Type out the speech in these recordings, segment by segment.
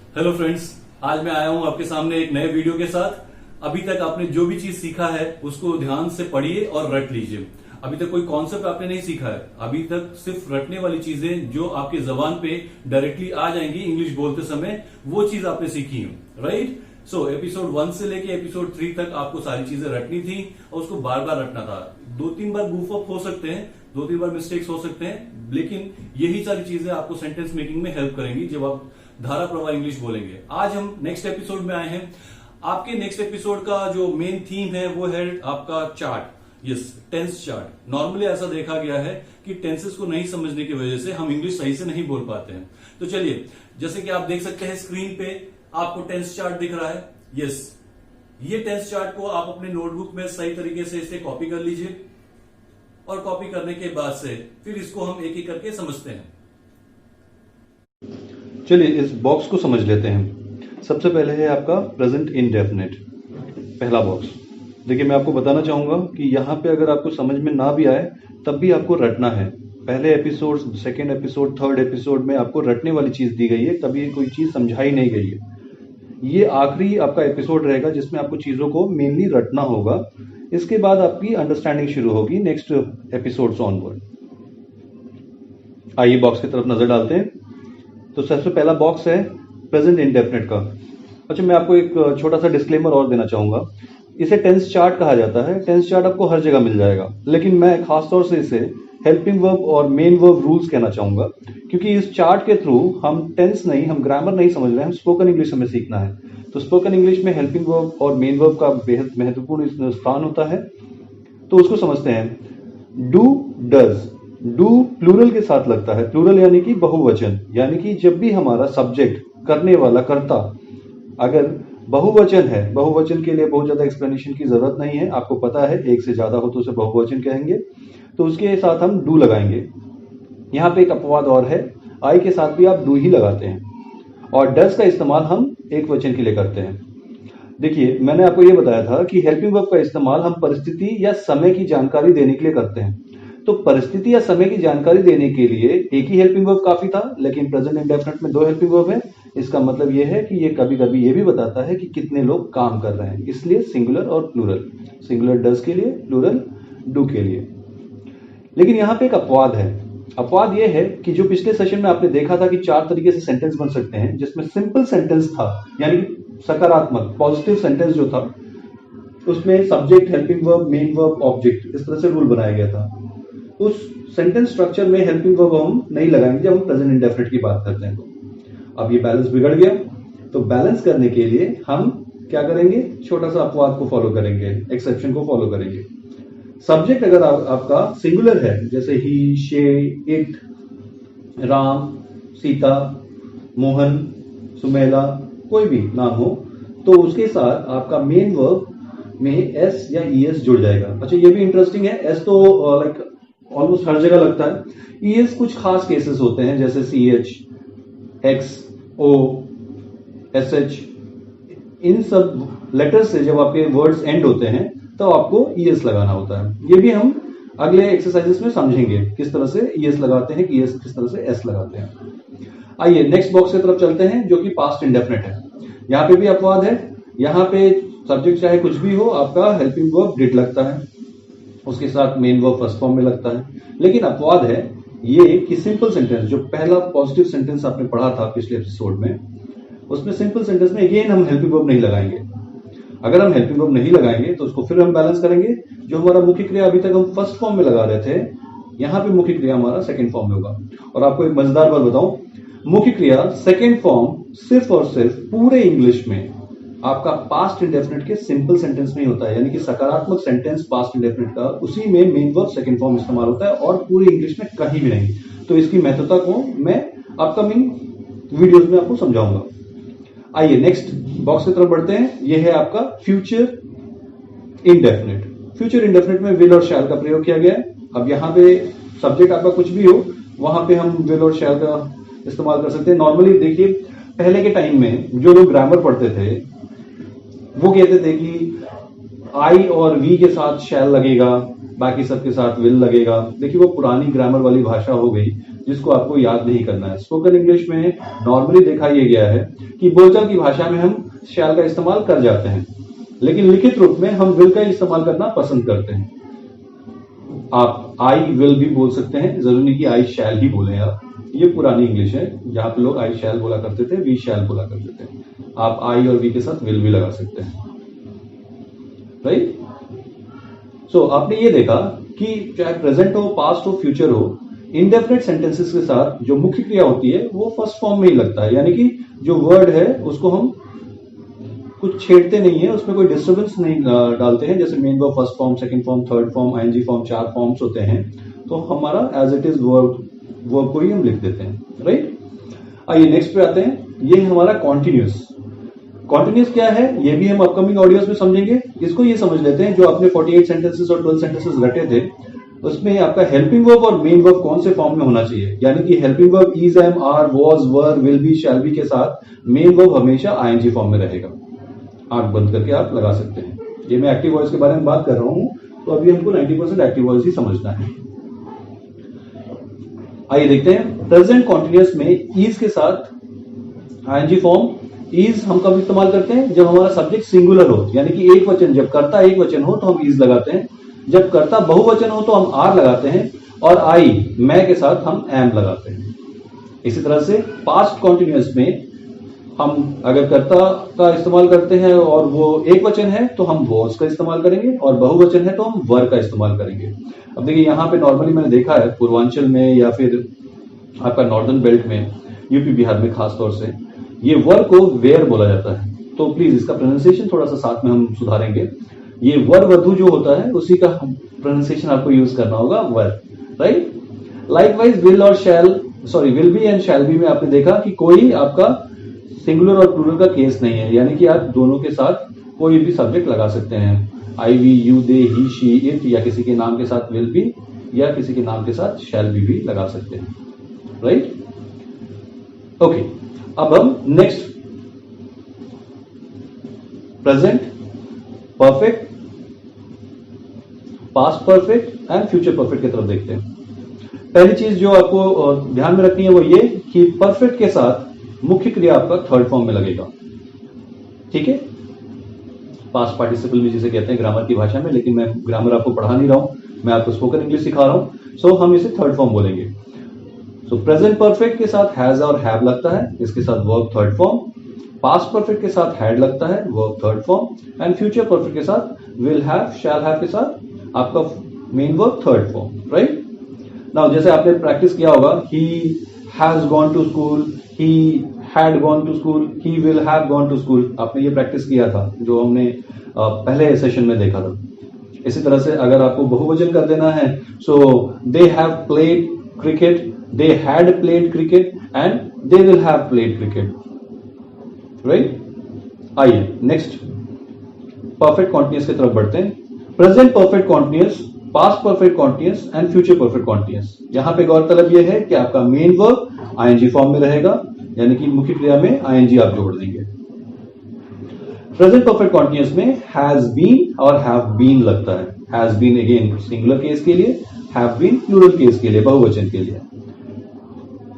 Hello friends, आज मैं आया हूं आपके सामने एक नए वीडियो के साथ। अभी तक आपने जो भी चीज सीखा है उसको ध्यान से पढ़िए और रट लीजिए। अभी तक कोई कॉन्सेप्ट आपने नहीं सीखा है, अभी तक सिर्फ रटने वाली चीजें जो आपके जबान पे डायरेक्टली आ जाएंगी इंग्लिश बोलते समय, वो चीज आपने सीखी है, राइट। सो एपिसोड 1 से लेके एपिसोड 3 तक आपको सारी चीजें रटनी थी और उसको बार बार रटना था। 2-3 बार गूफ अप हो सकते हैं, 2-3 बार मिस्टेक्स हो सकते हैं, लेकिन यही सारी चीजें आपको सेंटेंस मेकिंग में हेल्प करेंगी जब आप धारा प्रवाह इंग्लिश बोलेंगे। आज हम नेक्स्ट एपिसोड में आए हैं। आपके नेक्स्ट एपिसोड का जो मेन थीम है वो है आपका chart, yes, tense chart. Normally ऐसा देखा गया है कि टेंसेस को नहीं समझने की वजह से हम इंग्लिश सही से नहीं बोल पाते हैं। तो चलिए, जैसे कि आप देख सकते हैं स्क्रीन पे आपको टेंस चार्ट दिख रहा है, यस। ये टेंस चार्ट को आप अपने नोटबुक में सही तरीके से इसे कॉपी कर लीजिए और कॉपी करने के बाद से फिर इसको हम एक एक करके समझते हैं। चलिए इस बॉक्स को समझ लेते हैं। सबसे पहले है आपका प्रेजेंट इंडेफिनिट, पहला बॉक्स। देखिए, मैं आपको बताना चाहूंगा कि यहाँ पे अगर आपको समझ में ना भी आए तब भी आपको रटना है। पहले episode, second episode, third episode में आपको रटने वाली चीज दी गई है, कभी कोई चीज समझाई नहीं गई है। ये आखिरी आपका एपिसोड रहेगा जिसमें आपको चीजों को मेनली रटना होगा। इसके बाद आपकी अंडरस्टैंडिंग शुरू होगी नेक्स्ट एपिसोड ऑनवर्ड। आइए बॉक्स की तरफ नजर डालते हैं। तो सबसे पहला बॉक्स है प्रेजेंट इंडेफिनिट का। अच्छा, मैं आपको एक छोटा सा डिस्क्लेमर और देना चाहूंगा। इसे टेंस चार्ट कहा जाता है। टेंस चार्ट आपको हर जगह मिल जाएगा, लेकिन मैं खासतौर से इसे हेल्पिंग वर्ब और मेन वर्ब रूल्स कहना चाहूंगा, क्योंकि इस चार्ट के थ्रू हम टेंस नहीं, हम ग्रामर नहीं समझ रहे हैं, हम स्पोकन इंग्लिश हमें सीखना है। तो स्पोकन इंग्लिश में हेल्पिंग वर्ब और मेन वर्ब का बेहद महत्वपूर्ण स्थान होता है। तो उसको समझते हैं। Do, does. डू प्लूरल के साथ लगता है, प्लूरल यानी कि बहुवचन, यानी कि जब भी हमारा सब्जेक्ट, करने वाला, कर्ता, अगर बहुवचन है, बहुवचन के लिए बहुत ज्यादा एक्सप्लेनेशन की जरूरत नहीं है, आपको पता है एक से ज्यादा हो तो उसे बहुवचन कहेंगे, तो उसके साथ हम डू लगाएंगे। यहाँ पे एक अपवाद और है, आई के साथ भी आप डू ही लगाते हैं, और डज का इस्तेमाल हम एक वचन के लिए करते हैं। देखिए, मैंने आपको यह बताया था कि हेल्पिंग वर्ब का इस्तेमाल हम परिस्थिति या समय की जानकारी देने के लिए करते हैं। तो परिस्थिति या समय की जानकारी देने के लिए एक ही हेल्पिंग वर्ब काफी था, लेकिन प्रेजेंट इंडेफिनिट में 2 हेल्पिंग वर्ब है। इसका मतलब यह है कि ये कभी कभी ये भी बताता है कि कितने लोग काम कर रहे हैं, इसलिए सिंगुलर और प्लूरल। सिंगुलर डज के लिए, प्लूरल डू के लिए। लेकिन यहाँ पे एक अपवाद है। अपवाद यह है कि जो पिछले सेशन में आपने देखा था कि 4 तरीके से सेंटेंस बन सकते हैं, जिसमें सिंपल सेंटेंस था, यानी सकारात्मक पॉजिटिव सेंटेंस जो था, उसमें subject, helping verb, main verb, object, इस तरह से रूल बनाया गया था। उस सेंटेंस स्ट्रक्चर में हेल्पिंग वर्ब हम नहीं लगाएंगे जब हम प्रेजेंट इंडेफिनिट की बात करते हैं। तो अब ये बैलेंस बिगड़ गया। तो बैलेंस करने के लिए हम क्या करेंगे? छोटा सा अपवाद को फॉलो करेंगे, एक्सेप्शन को फॉलो करेंगे। सब्जेक्ट अगर आपका सिंगुलर है, जैसे ही, शे, इट, राम, सीता, मोहन, सुमेला, कोई भी नाम हो, तो उसके साथ आपका मेन वर्ब में एस या ईएस जुड़ जाएगा। अच्छा, ये भी इंटरेस्टिंग है। एस तो लाइक ऑलमोस्ट हर जगह लगता है। ईएस कुछ खास केसेस होते हैं, जैसे सीएच, एक्स, ओ, एसएच, इन सब लेटर से जब आपके वर्ड्स एंड होते हैं तो आपको ईएस लगाना होता है। ये भी हम अगले एक्सरसाइजेस में समझेंगे किस तरह से ईएस लगाते हैं, ईएस किस तरह से एस लगाते हैं। आइए नेक्स्ट बॉक्स की तरफ चलते हैं, जो कि पास्ट इंडेफिनिट है। यहाँ पे भी अपवाद है। यहाँ पे सब्जेक्ट चाहे कुछ भी हो, आपका हेल्पिंग वर्ब डिड लगता है, उसके साथ मेन वर्ब फर्स्ट फॉर्म में लगता है। लेकिन अपवाद है ये कि सिंपल सेंटेंस, जो पहला पॉजिटिव सेंटेंस आपने पढ़ा था पिछले एपिसोड में, उसमें सिंपल सेंटेंस में अगेन हम हेल्पिंग वर्ब नहीं लगाएंगे। अगर हम हेल्पिंग वर्ब नहीं लगाएंगे तो उसको फिर हम बैलेंस करेंगे। जो हमारा मुख्य क्रिया अभी तक हम फर्स्ट फॉर्म में लगा रहे थे, यहाँ पे मुख्य क्रिया हमारा सेकेंड फॉर्म में होगा। और आपको एक मजेदार बात बताऊं, मुख्य क्रिया सेकेंड फॉर्म सिर्फ और सिर्फ पूरे इंग्लिश में आपका पास्ट इंडेफिनिट के सिंपल सेंटेंस में ही होता है, यानी कि सकारात्मक सेंटेंस पास्ट इंडेफिनिट का, उसी में मेन वर्ब सेकंड फॉर्म इस्तेमाल होता है, और पूरी इंग्लिश में कहीं भी नहीं। तो इसकी महत्वता को मैं अपकमिंग वीडियोस में आपको समझाऊंगा। आइए नेक्स्ट बॉक्स की तरफ बढ़ते हैं। यह है आपका फ्यूचर इंडेफिनिट। फ्यूचर इंडेफिनिट में विल और शैल का प्रयोग किया गया है। अब यहाँ पे सब्जेक्ट आपका कुछ भी हो, वहां पे हम विल और शैल का इस्तेमाल कर सकते हैं। नॉर्मली देखिए, पहले के टाइम में जो लोग ग्रामर पढ़ते थे वो कहते थे कि आई और वी के साथ शैल लगेगा, बाकी सबके साथ विल लगेगा। देखिए वो पुरानी ग्रामर वाली भाषा हो गई जिसको आपको याद नहीं करना है। स्पोकन इंग्लिश में नॉर्मली देखा यह गया है कि बोलचाल की भाषा में हम शैल का इस्तेमाल कर जाते हैं, लेकिन लिखित रूप में हम विल का इस्तेमाल करना पसंद करते हैं। आप आई विल भी बोल सकते हैं, जरूरी नहीं कि आई शैल ही बोले आप। ये पुरानी इंग्लिश है जहां पे लोग आई शैल बोला करते थे, वी शैल बोला करते थे। आप आई और वी के साथ विल भी लगा सकते हैं, राइट। सो आपने ये देखा कि चाहे प्रेजेंट हो, पास्ट हो, फ्यूचर हो, इंडेफिनिट सेंटेंसेस के साथ जो मुख्य क्रिया होती है वो फर्स्ट फॉर्म में ही लगता है, यानी कि जो वर्ड है उसको हम कुछ छेड़ते नहीं है, उसमें कोई डिस्टर्बेंस नहीं डालते हैं। जैसे main verb first form, second form, third form, ING form, 4 forms होते हैं, तो हमारा एज इट इज वर्ब को ही हम लिख देते हैं, राइट। आइए नेक्स्ट पे आते हैं। ये है हमारा कॉन्टिन्यूस। कॉन्टिन्यूस क्या है ये भी हम अपकमिंग ऑडियोज में समझेंगे। इसको ये समझ लेते हैं, जो आपने 48 सेंटेंसेस और 12 सेंटेंसेस रटे थे उसमें आपका हेल्पिंग वर्ब और मेन वर्ब कौन से फॉर्म में होना चाहिए। यानी कि helping verb is, am, are, was, were, will be, shall be के साथ मेन वर्ब हमेशा आईएनजी फॉर्म में रहेगा। आंख बंद करके आप लगा सकते हैं। ये मैं एक्टिव वॉइस के बारे में बात कर रहा हूं, तो अभी हमको 90% एक्टिव वॉइस ही समझना है। आइए देखते हैं प्रेजेंट कॉन्टिन्यूअस में इज के साथ आईएनजी फॉर्म। इज हम कब इस्तेमाल करते हैं, जब हमारा सब्जेक्ट सिंगुलर हो, यानी कि एक वचन, जब कर्ता एक वचन हो तो हम इज लगाते हैं। जब कर्ता बहुवचन हो तो हम आर लगाते हैं, और आई, मैं के साथ हम एम लगाते हैं। इसी तरह से पास्ट कॉन्टिन्यूअस में हम अगर कर्ता का इस्तेमाल करते हैं और वो एक वचन है तो हम वॉज का इस्तेमाल करेंगे, और बहुवचन है तो हम वर का इस्तेमाल करेंगे। अब देखिए यहाँ पे नॉर्मली मैंने देखा है पूर्वांचल में या फिर आपका नॉर्दर्न बेल्ट में, यूपी बिहार में खास तौर से, ये वर को वेयर बोला जाता है। तो प्लीज इसका प्रोनाउंसिएशन थोड़ा सा साथ में हम सुधारेंगे। ये वर वधु जो होता है उसी का प्रोनाउंसिएशन आपको यूज करना होगा, वर, राइट। लाइकवाइज विल और will be and shall be में आपने देखा कि कोई आपका सिंगुलर और प्लूरल का केस नहीं है, यानी कि आप दोनों के साथ कोई भी सब्जेक्ट लगा सकते हैं। I, we, you, they, he, she, it, या किसी के नाम के साथ विल बी या किसी के नाम के साथ शैल बी भी लगा सकते हैं, राइट। ओके, अब हम next present perfect, past perfect and future perfect की तरफ देखते हैं। पहली चीज जो आपको ध्यान में रखनी है वो ये कि परफेक्ट के साथ मुख्य क्रिया आपका थर्ड फॉर्म में लगेगा, ठीक है। पास्ट पार्टिसिपल भी जिसे कहते हैं ग्रामर की भाषा में, लेकिन मैं ग्रामर आपको पढ़ा नहीं रहा हूं, मैं आपको स्पोकन इंग्लिश सिखा रहा हूं। सो हम इसे थर्ड फॉर्म बोलेंगे। सो प्रेजेंट परफेक्ट के साथ हैज और हैव लगता है, इसके साथ verb third form. Past perfect के साथ हैड लगता है, verb third form. And future perfect के साथ विल हैव, शैल हैव के साथ आपका main verb third form, right. Now जैसे आपने प्रैक्टिस किया होगा, he has gone to school, he had gone to school, he will have gone to school, आपने ये प्रैक्टिस किया था जो हमने पहले सेशन में देखा था। इसी तरह से अगर आपको बहुवचन कर देना है, so they have played cricket, they had played cricket and they will have played cricket, right। आइए नेक्स्ट परफेक्ट कॉन्टिन्यूअस की तरफ बढ़ते हैं। Present perfect continuous, past perfect continuous and future perfect continuous. यहां पे गौरतलब यह है कि आपका मेन वर्ब आईएनजी फॉर्म में रहेगा, यानी कि मुख्य क्रिया में आईएनजी आप जोड़ देंगे। प्रेजेंट परफेक्ट कॉन्टिन्यूअस में हैज बीन और हैव बीन लगता है। Has been again singular case के लिए, हैव बीन प्लूरल केस के लिए, बहुवचन के लिए।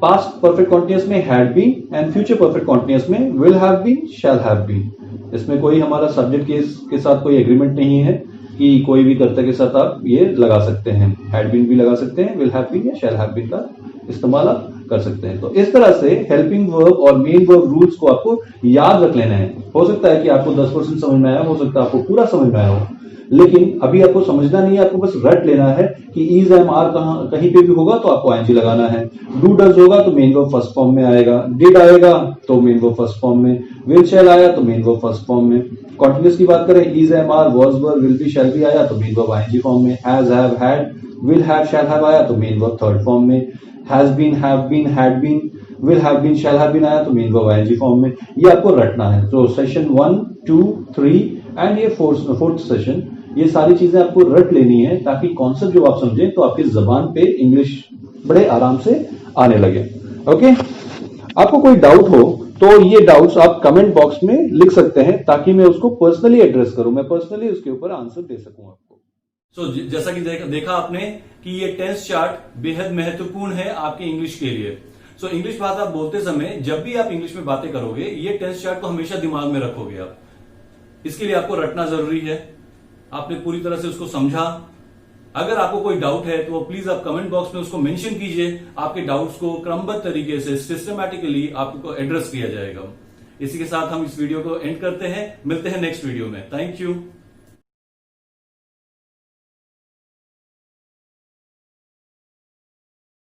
पास्ट परफेक्ट कॉन्टिन्यूअस में had been and future perfect continuous में will have been, shall have been. इसमें कोई हमारा सब्जेक्ट केस के साथ कोई एग्रीमेंट नहीं है कि कोई भी कर्ता के साथ आप ये लगा सकते हैं। हैड बीन भी लगा सकते हैं, विल हैव बीन या शैल हैव बीन का इस्तेमाल आप कर सकते हैं। तो इस तरह से हेल्पिंग वर्ब और मेन वर्ब रूल्स को आपको याद रख लेना है। हो सकता है कि आपको 10% समझ में आया, हो सकता है आपको पूरा समझ में आया हो, लेकिन अभी आपको समझना नहीं है, आपको बस रट लेना है कि इज, एम, आर कहीं पे भी होगा तो आपको आईएनजी लगाना है। डू, डज होगा तो मेन वर्ब फर्स्ट फॉर्म में आएगा, डिड आएगा तो मेन वर्ब फर्स्ट फॉर्म में, विल, शैल आया तो मेन वर्ब फर्स्ट फॉर्म में। कॉन्टिन्यूअस की बात करें, is, am, are, was, were, will be, shall be आया तो मेन वर्ब आईएनजी फॉर्म में। Has, have, had, will have, shall have आया तो मेन वर्ब थर्ड फॉर्म में। Has been, have been, had been, will have been, shall have been आया तो main verb ING form में। ये आपको रटना है। तो सेशन 1, 2, 3 एंड ये फोर्थ सेशन, ये सारी चीजें आपको रट लेनी है ताकि कॉन्सेप्ट जो आप समझें तो आपकी जबान पे इंग्लिश बड़े आराम से आने लगे। ओके, आपको कोई डाउट हो तो ये डाउट्स आप कमेंट बॉक्स में लिख सकते हैं ताकि मैं उसको पर्सनली एड्रेस करूं, मैं पर्सनली उसके ऊपर आंसर दे सकूं आपको। जैसा कि देखा आपने कि ये टेंस चार्ट बेहद महत्वपूर्ण है आपके इंग्लिश के लिए। इंग्लिश भाषा बोलते समय जब भी आप इंग्लिश में बातें करोगे ये टेंस चार्ट को हमेशा दिमाग में रखोगे आप। इसके लिए आपको रटना जरूरी है। आपने पूरी तरह से उसको समझा। अगर आपको कोई डाउट है तो प्लीज आप कमेंट बॉक्स में उसको मेंशन कीजिए। आपके डाउट्स को क्रमबद्ध तरीके से सिस्टमैटिकली आपको एड्रेस किया जाएगा। इसी के साथ हम इस वीडियो को एंड करते हैं। मिलते हैं नेक्स्ट वीडियो में। Thank you.